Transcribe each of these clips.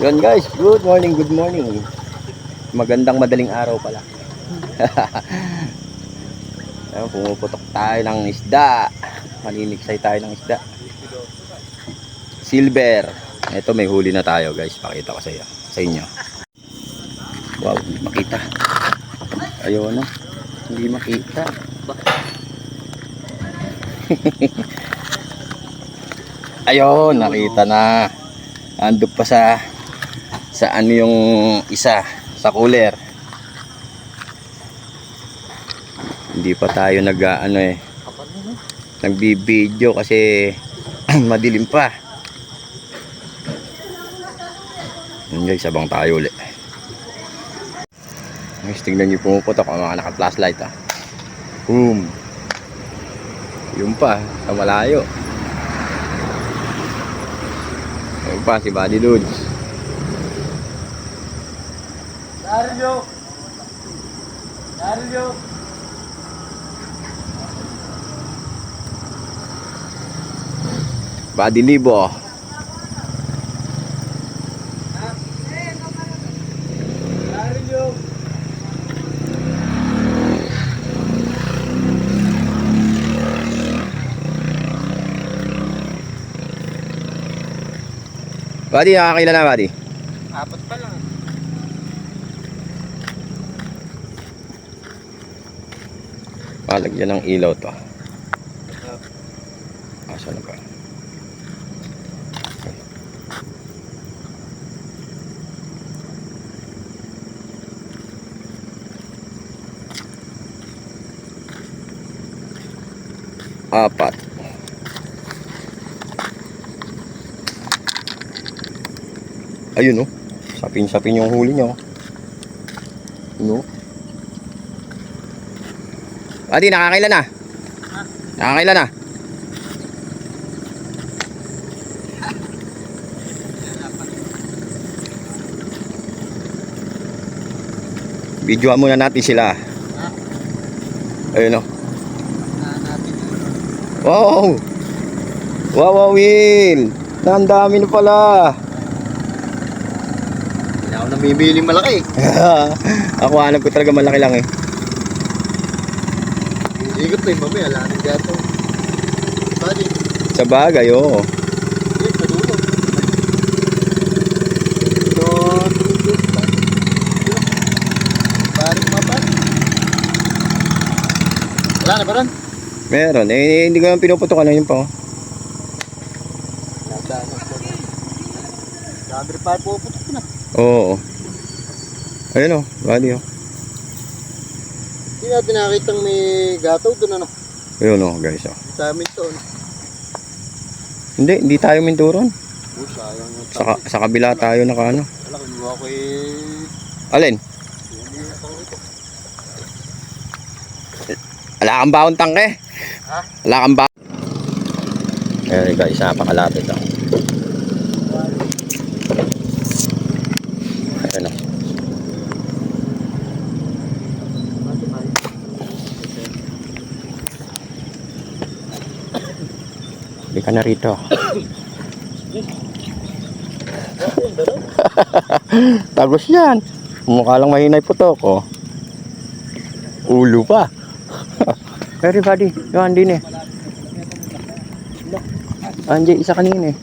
Yun guys, good morning, good morning. Magandang madaling araw pala. Ayun, pumuputok tayo ng isda. Maliliksay tayo ng isda. Silver. Ito may huli na tayo guys. Pakita ko sa inyo. Wow, hindi makita. Ayun na. Hindi makita. Ayun, nakita na. Ando pa sa ano yung isa sa cooler. Hindi pa tayo nagbibideo kasi madilim pa. Yun guys, abang tayo ulit. Guys, tingnan nyo pumuputok ang mga naka-flashlight Boom. Yun pa, sa malayo. Yun pa, si Buddy Dudes. Dario. Buddy Libo. Buddy, nakakailan na Buddy? Apat pa lang. Lagyan ng ilaw to. Asan na ba? Apat. Ayun sapin-sapin yung huli niya Adi, nakakailan na? Nakakailan na? Videoan muna natin sila. Ayun Wow! Wow, Will! Ang dami na pala! Hindi ako namimili malaki. Ako hanap ko talaga malaki lang Igot pa yung mamaya, alanin gato. Bali. Sa bagay, oo. Sa dulo. Barik mapan. Wala na ba ron? Meron. Hindi ko lang pinuputokan na yun pa. Sabi pa puputok na. Oo. Ayun bali Hindi natin nakitang may gataw doon Ayun guys Sa amin to Hindi tayo minturon. Sayang yung Sa kabila tayo Wala kung ako Alin? Wala kang baon tangke? Ha? Wala kang baon? Ayun guys, napakalapit Ayun Hindi ka na rito. Tagos yan. Mukha lang mahinay putok Ulo pa. Everybody, yung andin Andiyan isa kanina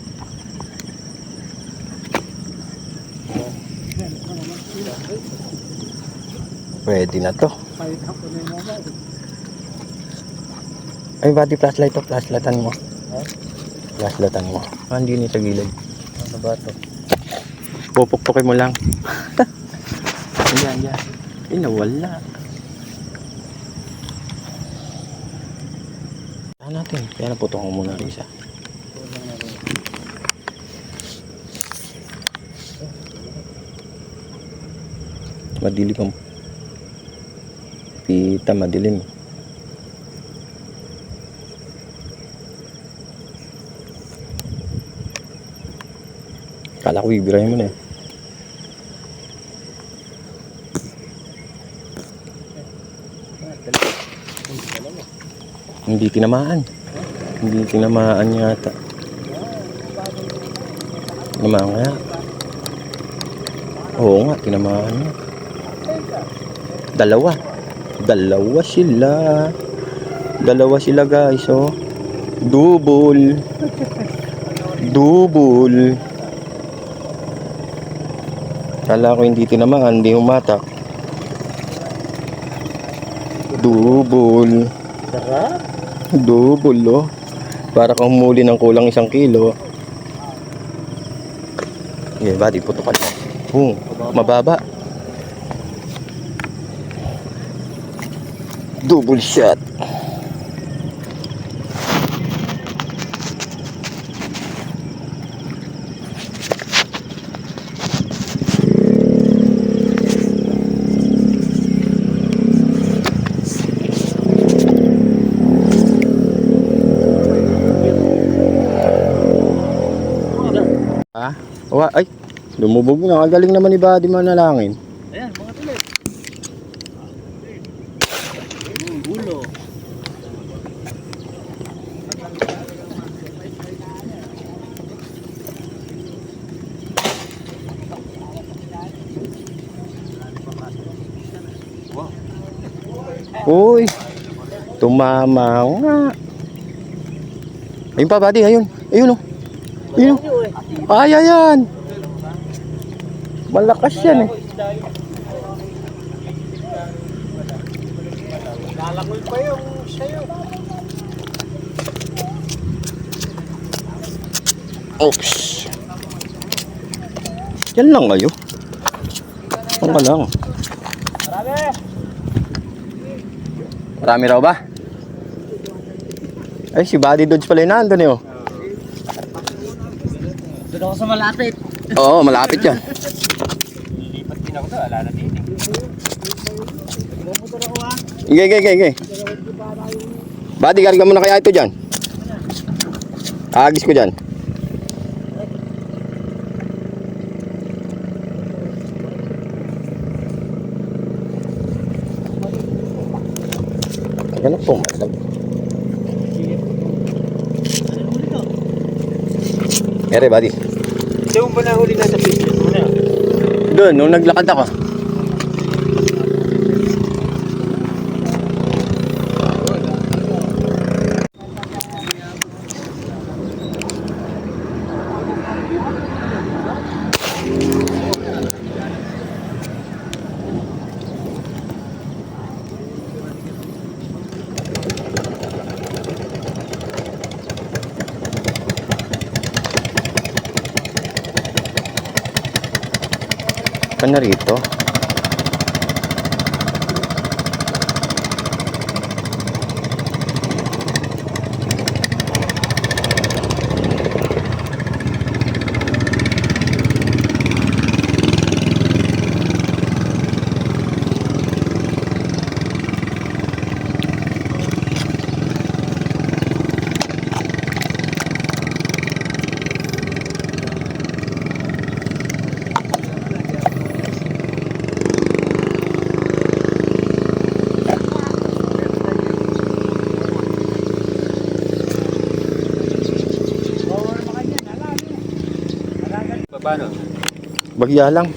Pwede na to. Ay, Buddy, flashlightan mo. Flashlightan mo. Andin sa gilid. Ano ba ito? Pupukpukin mo lang. Yan. Nawala. Saan natin? Kaya naputok ko muna rin isa. Madilim ang pita, madilim. Kala ko ibirahin mo na Hindi tinamaan. Hindi tinamaan yata. Naman kaya. Oo nga, tinamaan niya. Dalawa. Dalawa sila. Dalawa sila guys, oh. Double. Double. Kala ko hindi tinamaan, hindi humatak. Double. Sarap. Double, oh. Para kang humuli ng kulang 1 kilo. Okay, buddy, putukan mo. Mababa. Double shot. Ah, ay, lumubog na. Galing naman ni Buddy manalangin. Ayan, mga tuloy. Ulo. Uy, tumama nga. Ayun pa, Buddy, ayun. Ayun, oh. Ayun, oh. Ay, ayan. Malakas yan, eh. Lalangoy pa yung sayo. Oops. Yan lang kayo. Ano ka lang? Marami! Marami raw ba? Ay, si Buddy Dodge pala yun nandun, eh, oh. Doon ako sa malapit. Oo, malapit yan. Lipat din ako doon. Ala na din. Sige. Buddy, karga mo na kaya ito dyan. Agis ko dyan. Ganun po, malag. Ere, Buddy. Saan mo ba nahuli na sa business mo na? Doon, nung naglakad ako. Pa na rito. Paano? Bagya lang.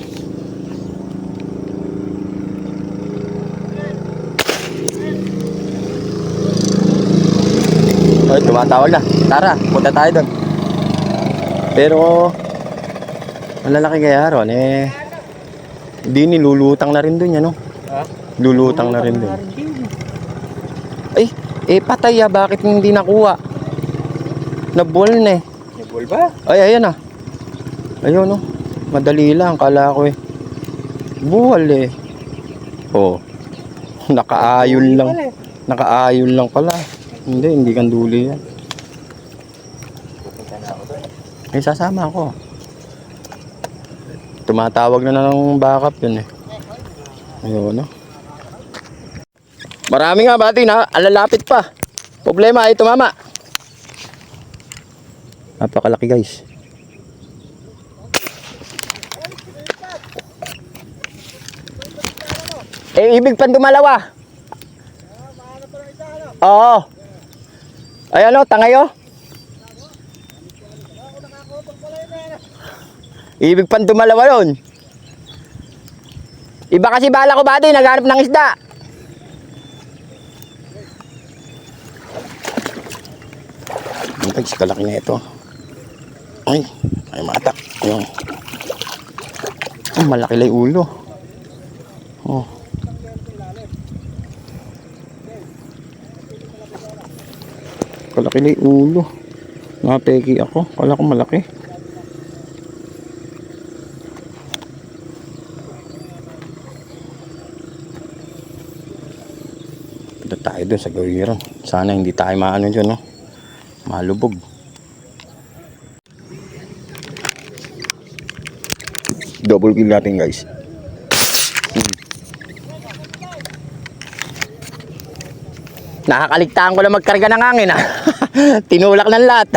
Ay, tumatawag na. Tara, punta tayo doon. Pero, malalaki kaya ron, eh. Hindi, nilulutang na rin doon yan, no? Ha? Lulutang na rin doon. Ay, patay bakit hindi nakuha? Nabuwal na eh. Nabol ba? Ay, ayan ah. Ayun, no? Madali lang, kala ko eh. Buwal eh. Oh. Nakaayol lang. Nakaayol lang pala. Hindi kanduli yan. Eh, sasama ako. Tumatawag na ng backup yun eh. Ayun, no? Marami nga, Buddy, na alalapit pa. Problema ay tumama. Napakalaki, guys. Eh, ibig pan dumalawa. Oo. Ay, ano, tangayo? Ibig pan dumalawa yun. Iba kasi bala ko buddy, naghanap ng isda. Guys, kalaki na ito. Ay mata. Ayun. Malaki lang yung ulo. Oh. Kalaki lang yung ulo. Napeki ako. Kala ko malaki. Punta tayo dun sa gawiran. Sana hindi tayo maano dyan, no? Malubog. Double kill natin, guys. Nakakaligtaan ko lang magkarga ng hangin, ha. Tinulak ng lahat.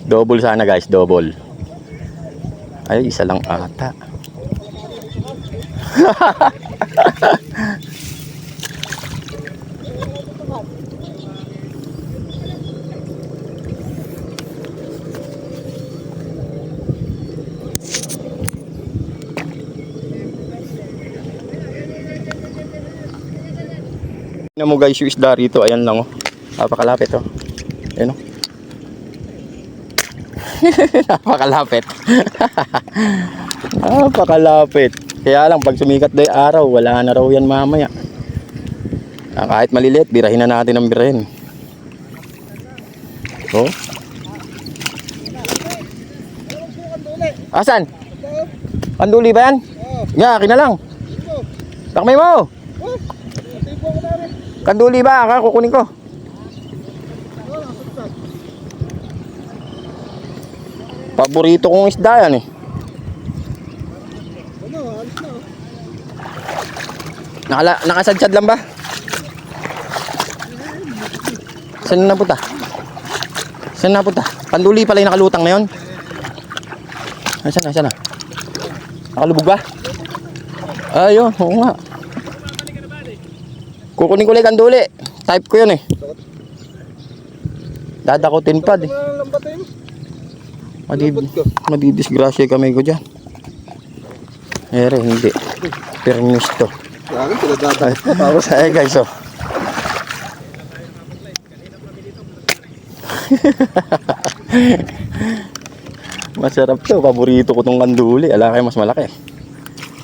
Double sana, guys, double. Ay, isa lang ata. Tingnan mo guys yung isda rito, ayan lang oh. Napakalapit oh. Ayan oh. Napakalapit. Napakalapit. Kaya lang pag sumikat daw yung araw, wala na raw yan mamaya. Kahit maliliit, birahin na natin ang birahin. Oh. Asan? Panduli ba yan? Nga, akin na lang. Takmay mo. Kanduli ba? Kukunin ko. Paborito kong isda yan eh. Nakasadsad lang ba? Saan na punta? Saan na punta? Kanduli pala yung nakalutang na yun. Saan na? Nakalubog ba? Ayun, oo nga. Kukunin ko lang kanduli. Type ko yun eh. Dadakutin pa eh. Madidisgrasya kami ko dyan. Hindi. Permis to. Tapos ay guys oh. Masarap to. Paborito ko tong kanduli. Ala kayo mas malaki.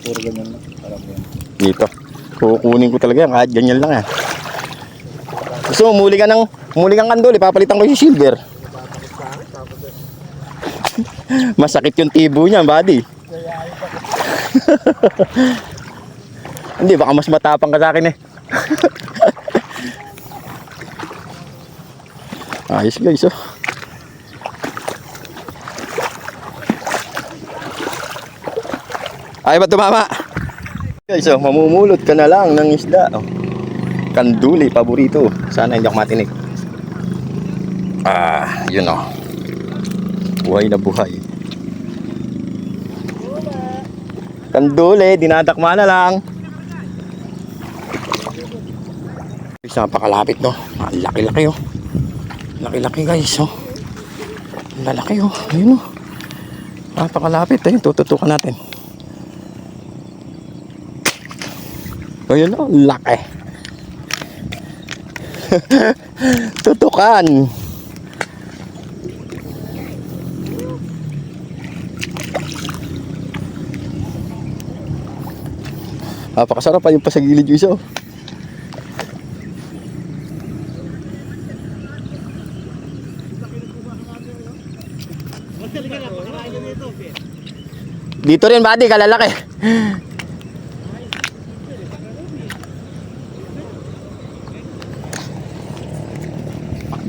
Puro ganyan lang. Alam mo yan. Dito. Kukunin ko talaga yan. Kahit ganyan lang yan. Gusto mo, muli kang kanduli. Papalitan ko yung silver. Masakit yung tibo niya, buddy. Hindi, baka mas matapang ka sa akin eh. Ayos guys oh. Ay ba tumama? Guys oh, mamumulot ka na lang ng isda oh. Kanduli, paborito. Sana hindi ako matinig. Yun oh. Buhay na buhay. Kanduli, dinadakma na lang. Guys, napakalapit no. Laki-laki oh. Laki-laki guys oh. Lalaki oh. Ayun oh. Napakalapit. Ayun, tututukan natin. Ayun oh, laki. Tutukan. Napakasarap pa yung pasagilid yung isa oh. Dito rin buddy, kalalaki.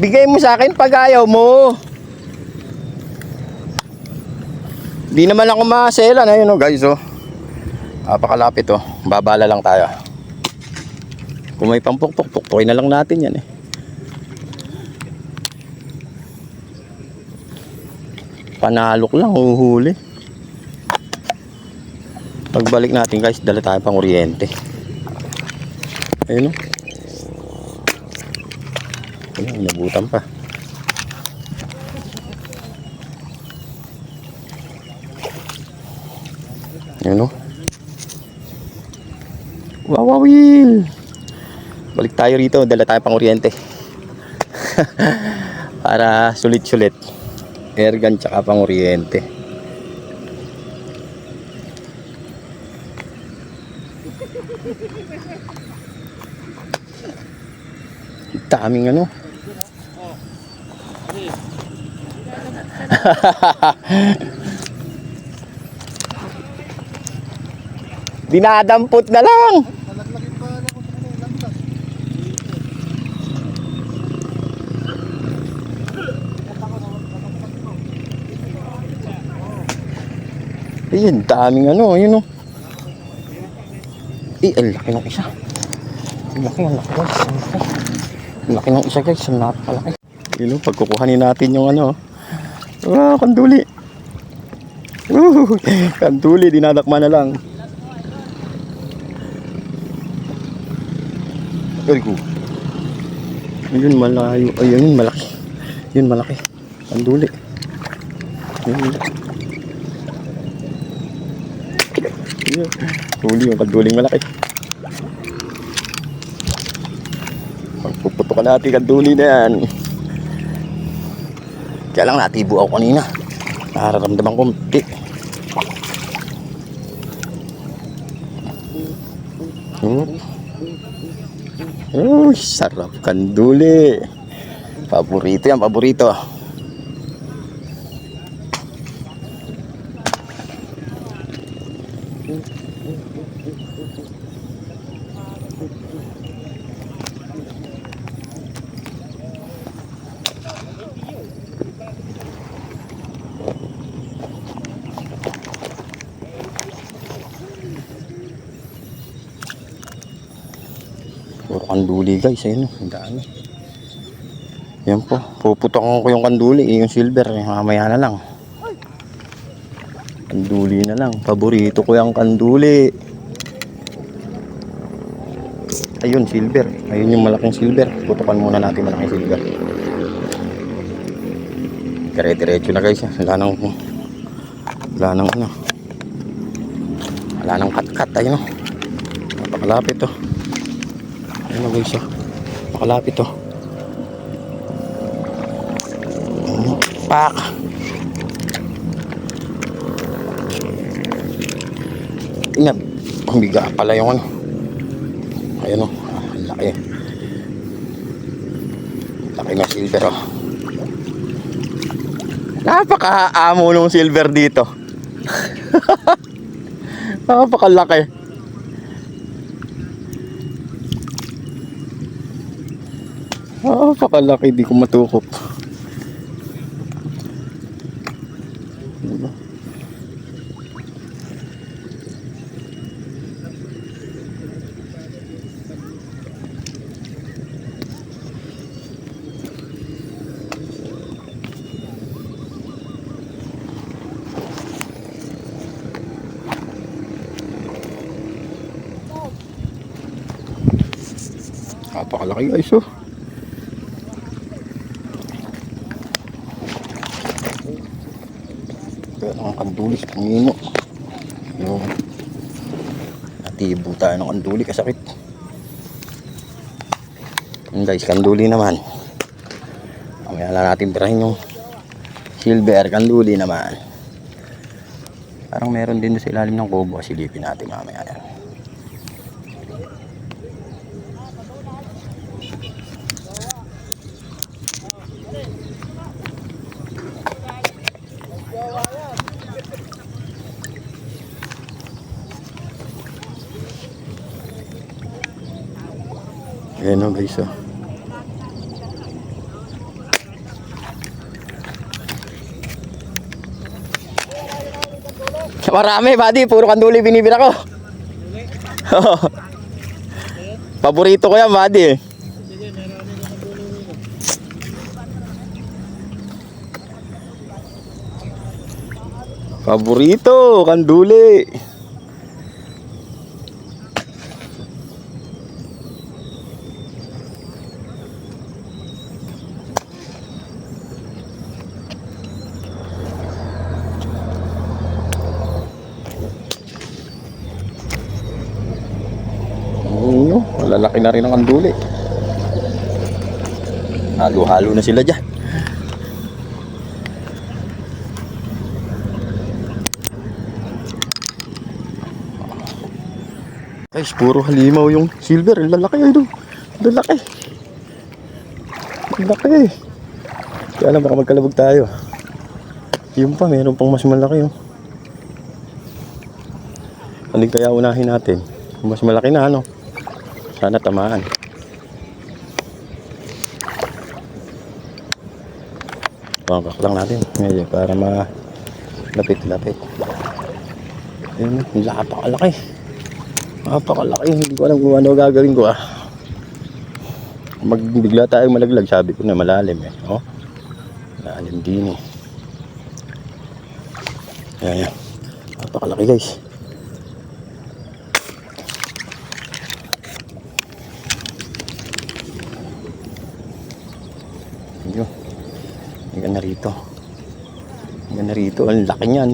Bigay mo sa akin pag ayaw mo. Di naman ako maselan. Ayun o guys oh. Napakalapit oh. Babala lang tayo. Kung may pampukpok, pukpukin na lang natin yan eh. Panalok lang, uhuli. Pagbalik natin guys, dala tayo pang kuryente. Ayun oh. Ayun, nabutan pa. Yun o. Wawawil! Balik tayo rito, dala tayo pang kuryente. Para sulit-sulit. Airgun tsaka pang kuryente. Daming ano. Dinadampot na lang. Nalaglagin pa lang ako sa kanila. Lantas. Ayun, daming ano, ayun o. Eh, ang laki ng isa. Ang laki guys. Ang laki ng isa guys, ang napakalaki. Yun o, pagkukuhanin natin yung ano. Wow, kanduli. Kanduli, dinadakma na lang. Ergo. Ayun, malayo. Ayun, malaki. Yun, malaki. Kanduli. Ayun. Huli yung kanduling malaki. Pagpuputokan natin kanduli na yan. Kaya lang natibo ako kanina. Nararamdaman ko mati. Uy, sarap kanduli. Paborito yan, paborito. Puro kanduli guys, ayun o, ang dami. Yan po, puputokan ko yung kanduli, yung silver, mamaya na lang. Kanduli na lang, paborito ko yung kanduli. Ayun, silver, ayun yung malaking silver. Putukan muna natin malaking silver. Dire-diretso na guys, wala nang ano, wala nang kat-kat, ayun o. Napakalapit o. Ayun o guys o, napakalapit o. Pak! Ingat, humiga pala yung ano. Ayun o, ang laki. Laki ng silver o. Napaka-amo ng silver dito. Napakalaki. Napakalaki, di ko matukop. Napakalaki guys oh. Kaya ang kandulis pangino. Yung natibo tayo ng kanduli kasakit. Yun guys, kanduli naman. Mamaya lang natin tirahin yung silver kanduli naman. Parang meron din sa ilalim ng kubo. Silipin natin mamaya yan. Ayan o guys oh. Marami buddy, puro kanduli binibira ko. Paborito ko yan buddy. Paborito, kanduli. Lalaki na rin ang kanduli. Halo-halo na sila dyan. Guys, puro halimaw yung silver. Ang lalaki ito. Ang lalaki. Ang laki. Kaya lang baka magkalabog tayo. Yun pa, meron pang mas malaki. Oh. Ano kaya unahin natin? Mas malaki na ano. Sana tamaan. Pangkak lang natin. Ngayon, para malapit-lapit. Ayun, napakalaki. Napakalaki. Hindi ko alam kung ano gagawin ko Magbigla tayo malaglag. Sabi ko na malalim Oh. Malalim din Ayan. Napakalaki guys. Ayun. Hanggang na rito. Hanggang na rito. Ang laki niyan.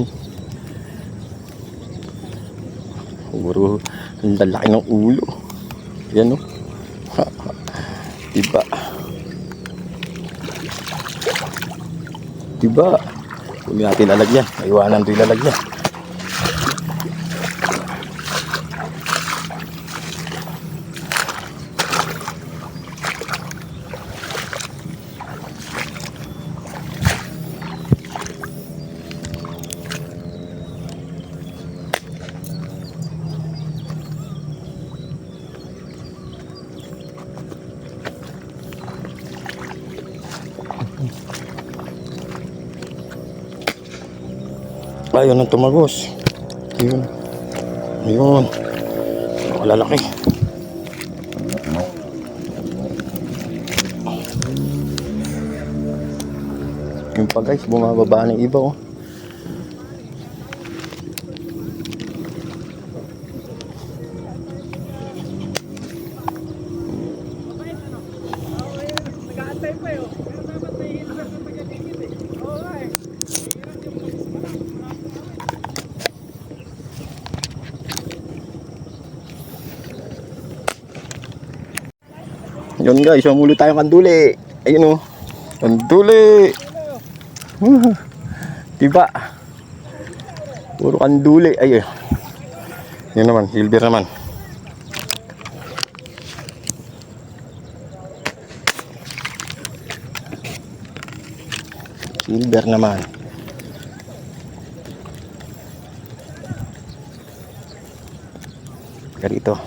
Siguro ang lalaki ng ulo. Yan Diba? Diba? Huwag natin lalagyan. Iwanan ito yung lalagyan. Ayun ang tumagos. Ayun. Ayun. Malalaki. Yung pa guys, bumababa ng iba Yun guys, mamulo tayong kanduli. Ayun kanduli. Diba? Puro kanduli. Ayun. Yun naman, silver naman. Silver naman. Ganito.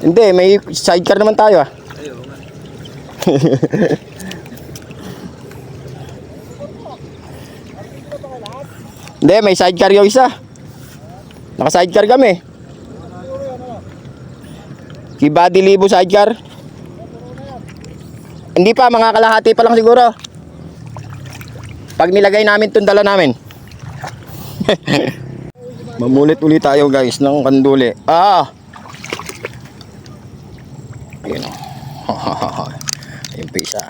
Hindi, may sidecar naman tayo Hindi, may sidecar yung isa. Naka-sidecar kami. Kibadi libo sidecar. Hindi pa, mga kalahati pa lang siguro. Pag nilagay namin itong dala namin. Mamulit ulit tayo guys ng kanduli. Ayun Ayun pa isa.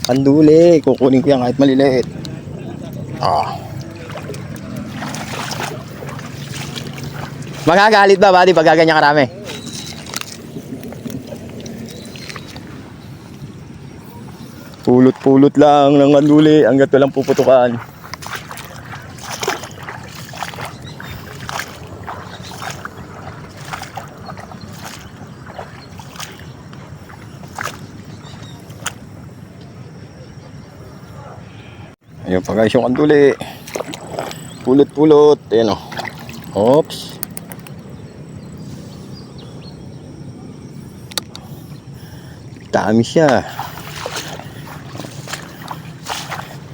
Kanduli. Kukunin ko yan kahit maliliit. Magagalit ba buddy pag gaganyan karami? Pulot-pulot lang ng kanduli hanggat walang puputukan. Ayun pa guys yung kanduli. Pulot-pulot. Ayan Oops. Dami siya.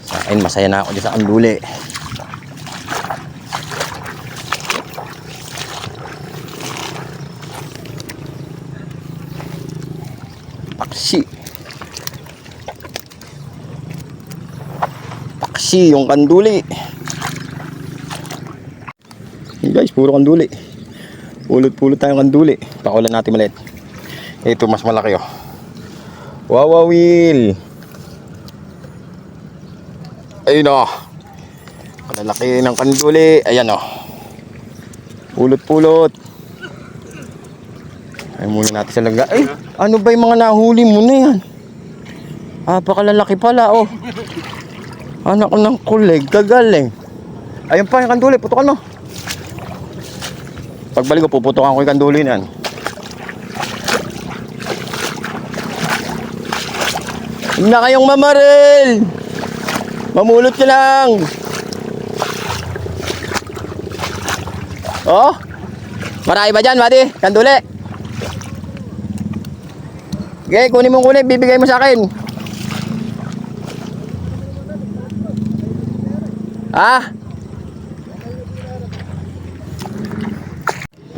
Sa akin masaya na ako dyan sa kanduli. Paksi. Paksi yung kanduli. Hey guys, puro kanduli. Pulot-pulot tayong kanduli. Pakulan natin maliit. Ito mas malaki Wawawil. Ayun Malalaki ng kanduli. Ayan Pulot-pulot. Ay muna natin sa langga. Ay, ano ba yung mga nahuli mo na yan? Pakalalaki pala, oh. Anak ng kulig, kagaling. Ayun pa, yung kanduli, putukan mo. Pagbalik ko, puputukan ko yung kanduli na yan. Huwag na kayong mamaril. Mamulot ka lang. Oh, marami ba dyan, buddy? Kanduli. Okay, kunin mo kunin, bibigay mo sa akin.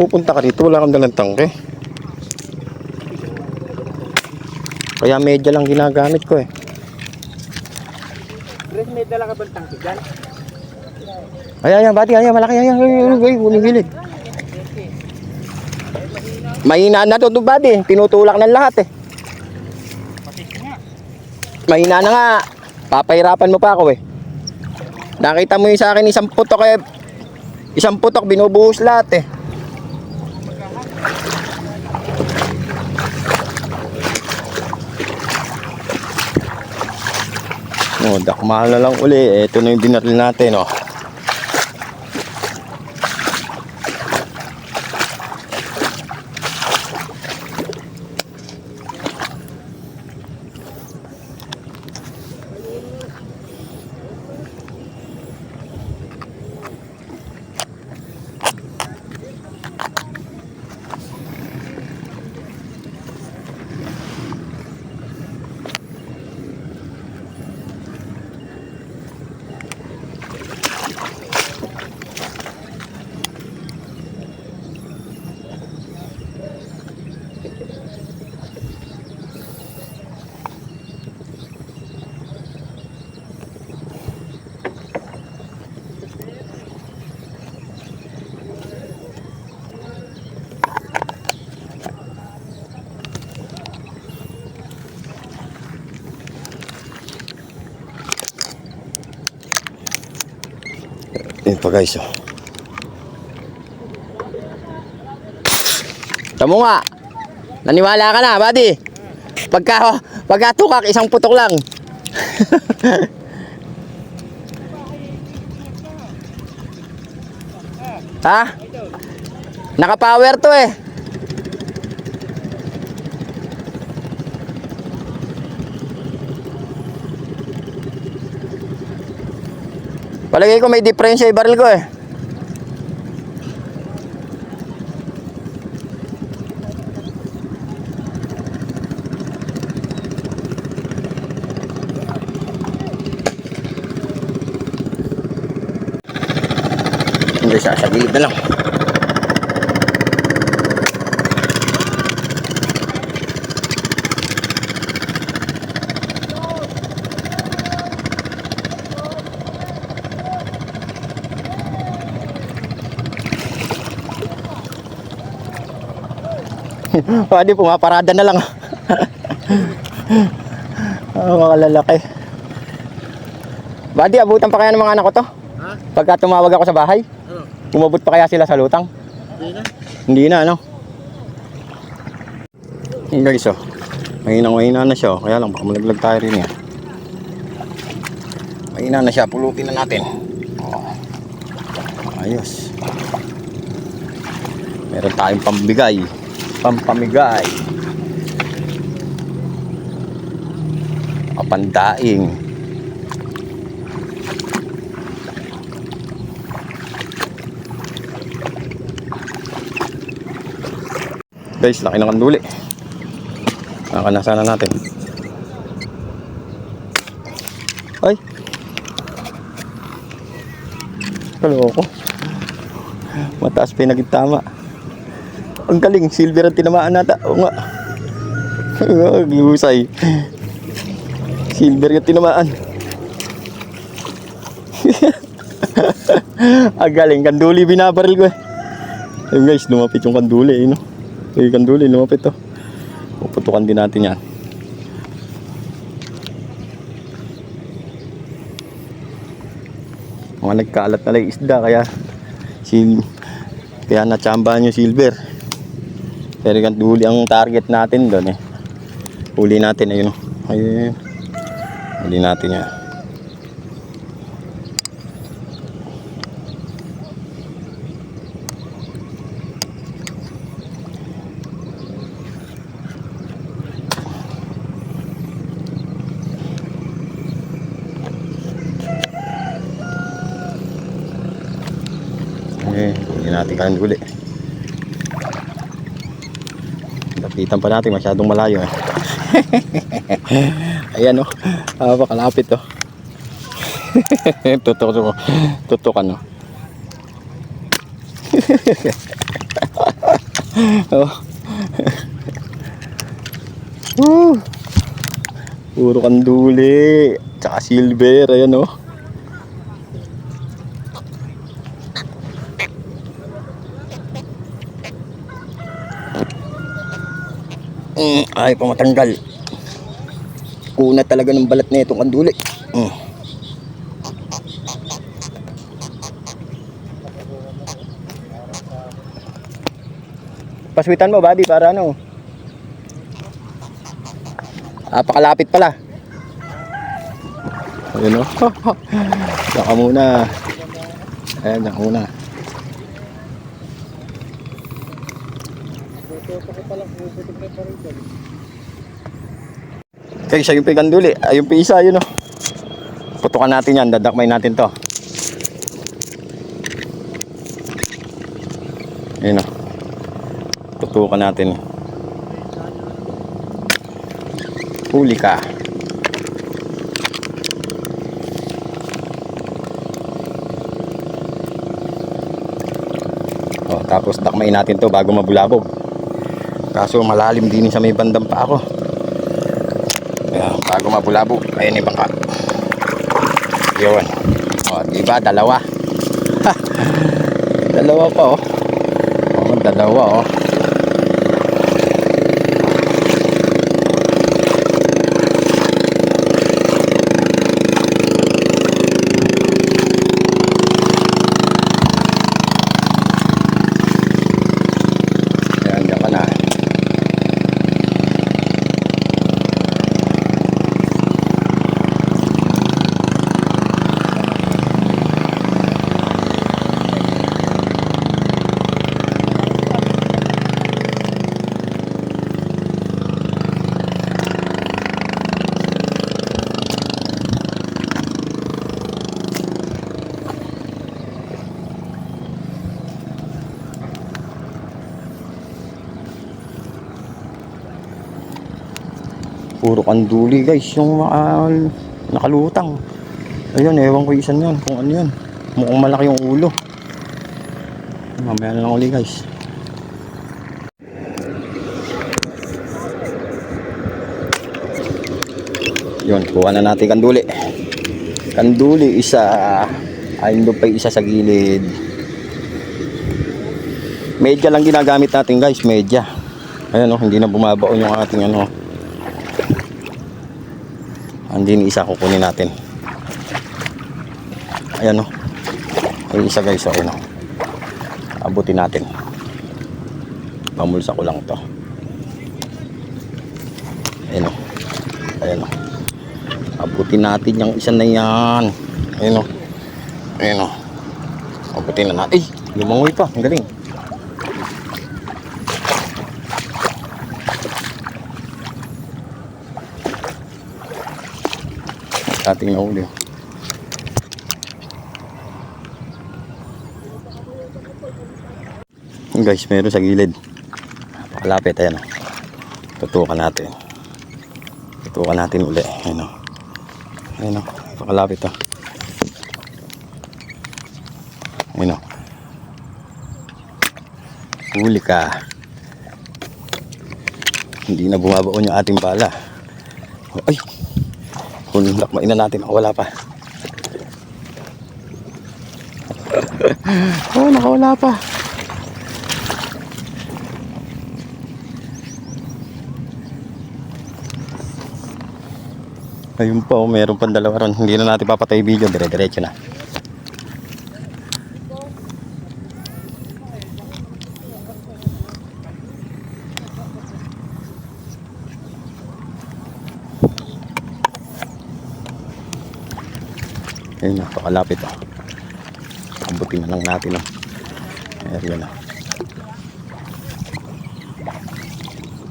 Pupunta ka dito, wala kang dalang tangke. Kaya medya lang ginagamit ko eh. May dala ka bang tangki dyan? Ayan, bati, ayan, malaki, ayan, kuning gilid. Mahina na to, bati. Tinutulak ng lahat eh. Mahina na nga. Papahirapan mo pa ako eh. Nakita mo yung sa akin isang putok binubuhos lahat eh. Oh, dakmahal na lang uli. Ito na yung dinaril natin, oh. Yun pa guys, oh. Tamo nga. Naniwala ka na, buddy. Pagka tukak, isang putok lang. Ha? Naka-power to eh. Palagay ko may diferensya yung baril ko eh. Hindi, sa gilid na lang. Pwede pumaparada na lang. Mga lalaki. Buddy, abutan pa kaya ng mga anak ko to? Ha? Pagka tumawag ako sa bahay, Ano? umabot pa kaya sila sa lutang? Hindi na. Hindi na, ano? Yung guys, oh. Mahina na siya, oh. Kaya lang, baka malaglag tayo rin yan. Mahina na siya, pulutin na natin. Oh. Ayos. Meron tayong pambigay. Pampamigay. Kapandaing. Guys, laki ng kanduli. Nakanasan na natin. Ay. Kaloko. Mataas pa yung naging tama. Ang galing, silver ang tinamaan nata. Oo nga. Gihusay. Silver yung tinamaan. Ang galing, kanduli binabaril ko eh. Ayun guys, lumapit yung kanduli eh, no? Yung kanduli, lumapit to. Puputukan din natin yan. Mga nagkaalat na lang isda, kaya Kaya natsambahan yung silver. Pero kanduli ang target natin doon eh. Huli natin, ayun. Ayun. Huli natin yan. Huli natin kanduli. Lapitan pa natin, masyadong malayo eh. Ayan o, pakalapit o. Tutok ano. Oh. Puro kanduli, tsaka silver, ayan o. Ay, pamatanggal. Kunat talaga ng balat na itong kanduli. Paswitan mo, buddy, para ano? Pakalapit pala. Ayun o. Saka muna. Ayan, saka muna. Okay, siya yung piganduli. Ayun pa isa, yun o. Putukan natin yan, dadakmay natin to. Ayun o. Putukan natin. Huli ka. O, tapos dakmay natin to bago mabulabog. Kaso malalim din sa may bandang pa ako. Ayan, bago mabulabog, ayun yung bangka. Yun. O, diba? Dalawa. Dalawa pa, oh. O, dalawa, oh. Ayan, diyan ka na. Puro kanduli guys, yung nakalutang. Ayun, ewan ko isan yan, kung ano yan. Mukhang malaki yung ulo. Mamaya na lang uli guys. Yun, kuha na natin kanduli. Kanduli isa. Ayun doon pa isa sa gilid. Medya lang ginagamit natin guys, medya. Ayan o, hindi na bumabaon yung ating ano. Andin isa kukunin natin. Ayan o. Yung isa guys, ayun o. Abutin natin. Pamulsa ko lang to. Ayan o. Ayan o. Abutin natin yung isa na yan. Ayan o. Ayan o. Abutin na natin. Ay! Lumangoy pa. Ang galing. Ating nahuli. Guys, meron sa gilid. Pakalapit, ayan o. Tutukan natin. Tutukan natin uli. Ayan o. Ayan o. Pakalapit o. Ayan o. Huli ka. Hindi na bumabaon yung ating bala. Ay! Kung lakmain na natin, wala pa. Oh, nakawala pa. Ayun pa, oh, meron pang dalawa ron. Hindi na natin papatay video, dire-diretso na. Ayun, napakalapit oh. Abutin na lang natin oh. Ayan oh.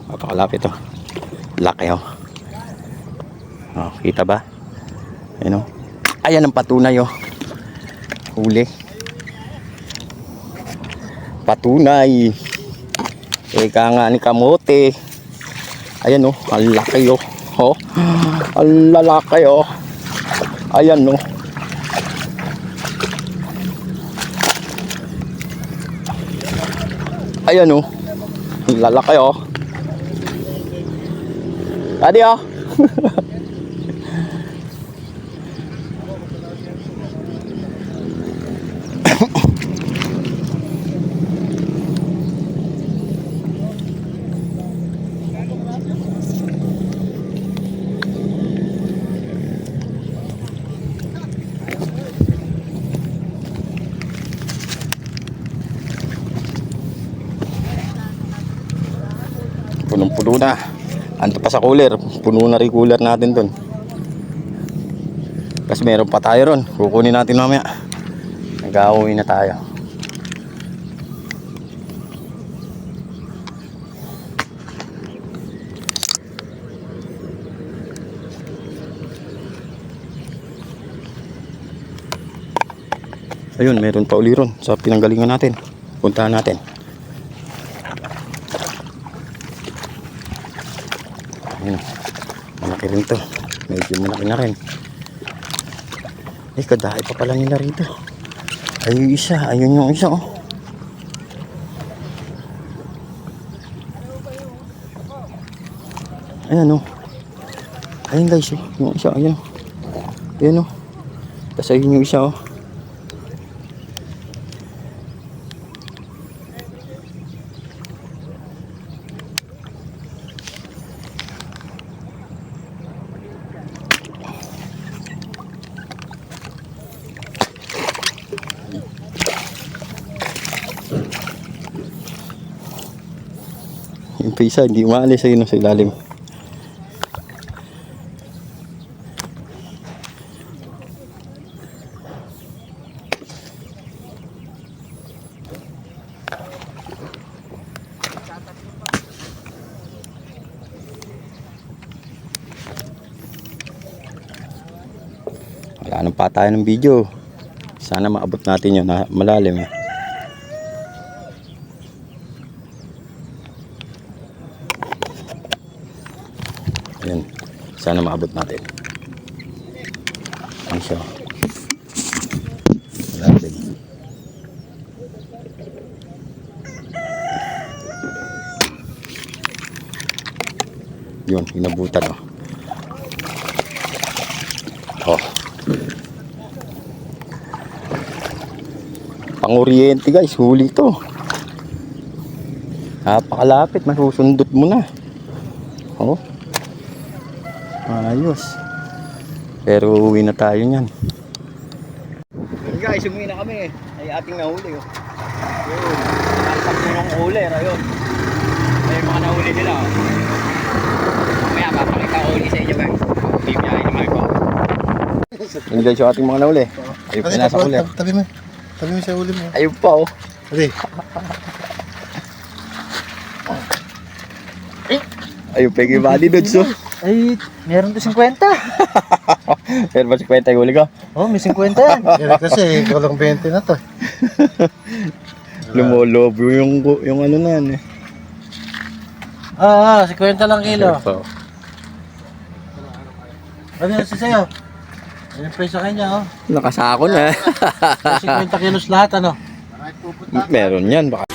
Napakalapit oh. Laki oh. Oh, kita ba? Ayun oh. Ayan ang patunay oh. Huli. Patunay. Eka nga ni kamote. Ayan oh, ang laki oh. Oh, ang lalaki oh. Ayan oh. Ayan oh. Ang lalaki oh. Adi oh. Punong-puno na. Anto pa sa cooler. Puno na rin cooler natin dun. Kasi meron pa tayo ron. Kukunin natin mamaya. Nag-auwi na tayo. Ayun, meron pa uli ron sa pinanggalingan natin. Puntahan natin. Ayun, malaki rin to. Medyo malaki na rin. Kadahay pa pala nila rito. Ayun isa, ayun yung isa oh. Ayan oh. Ayun guys oh, yung isa, ayun. Ayun oh. Tapos ayun yung isa oh. Yung pa isa, hindi umaalis ayun sa ilalim. Wala nang patayan ng video. Sana maabot natin yun na malalim eh. Ayan. Sana maabot natin. Ayan siya. Malalim. Yun, inabutan oh. Oh. Pang-oriente guys, huli to. Napakalapit, masusundot mo na. Oh. Ayos. Pero uwi na tayo niyan. Guys, umuwi na kami. Ay ating nahuli oh. Yun. Nasakto ng uler, ayun. Ay mga nahuli nila oh. Mamaya papakita ko ulit sa inyo guys. Team niya, naman ko. Yun guys, yung ating mga nahuli. Ayun pa nasa uler. Tabi mo. Tabi mo sa ulim mo. Ayun pa oh. Adi. Ayun pa yung body dudes oh. Ay, meron to 50. Pero ba 50 yung huli ko? Oh, may 50 yan. Kaya kasi kulang 20 na to. Lumolobo yung ano na yan eh. 50 lang kilo. So, Ano yun sa'yo? Ayun pa sa kanya, oh. nakasako na. 50 kilos lahat, ano? Meron yan baka.